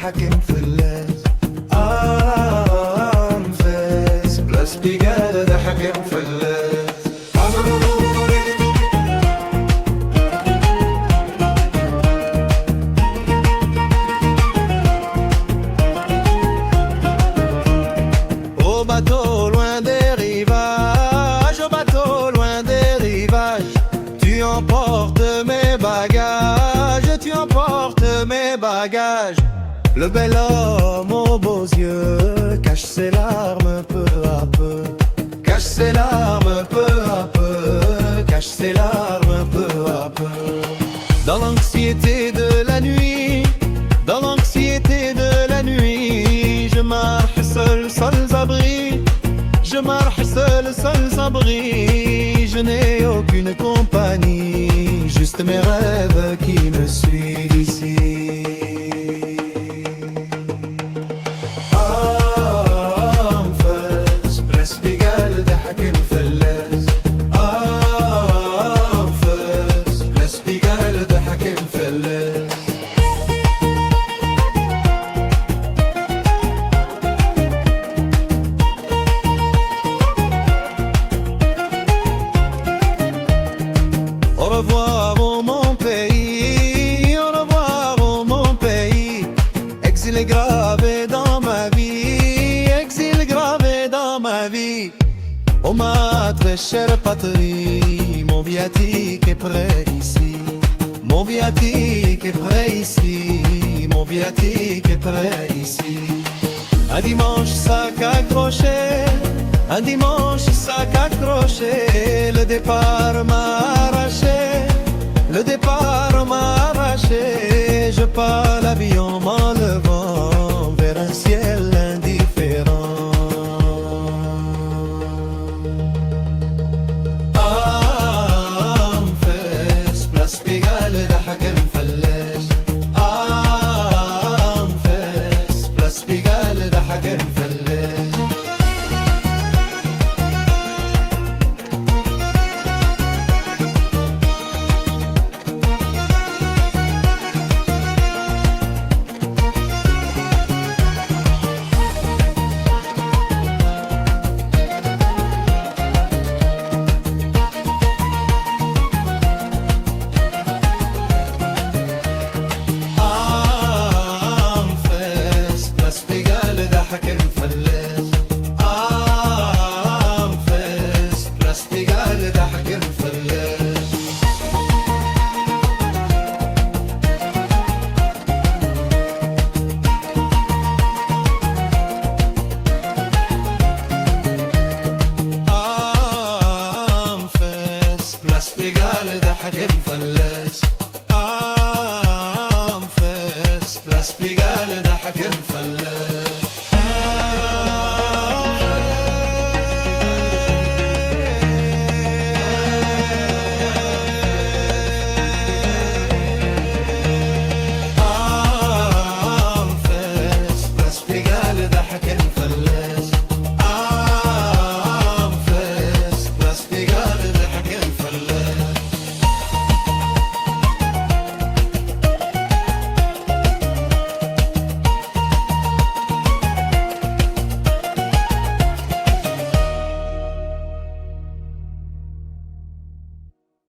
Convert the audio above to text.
ضحك مفلس. أنفاس بلاس بيقال ضحك مفلس. Au bateau loin des rivages, au bateau loin des rivages, tu emportes mes bagages, tu emportes mes bagages. Le bel homme aux beaux yeux cache ses larmes peu à peu, cache ses larmes peu à peu, cache ses larmes peu à peu. Dans l'anxiété de la nuit, dans l'anxiété de la nuit, je marche seul sans abri, je marche seul sans abri. Je n'ai aucune compagnie, juste mes rêves qui me suivent ici. أنفاس بلاس بيقال ضحك مفلس. أنفاس بلاس بيقال ضحك مفلس. Au revoir oh mon pays, au revoir oh mon pays. Exil gravé dans ma vie, exil gravé dans ma vie. Oh ma très chère patrie, mon viatique est prêt ici, mon viatique est prêt ici, mon viatique est prêt ici. Un dimanche sac accroché, un dimanche sac accroché, le départ m'a arraché, le départ m'a arraché. Je pars l'avion m'enlevant vers un ciel indifférent. أنفاس بلاس بيقال ضحك مفلس. أنفاس بلاس بيقال ضحك مفلس. أنفاس بلاس بيقال ضحك مفلس. أنفاس بلاس بيقال ضحك مفلس. أنفاس بلاس بيقال ضحك مفلس. أنفاس بلاس بيقال ضحك مفلس.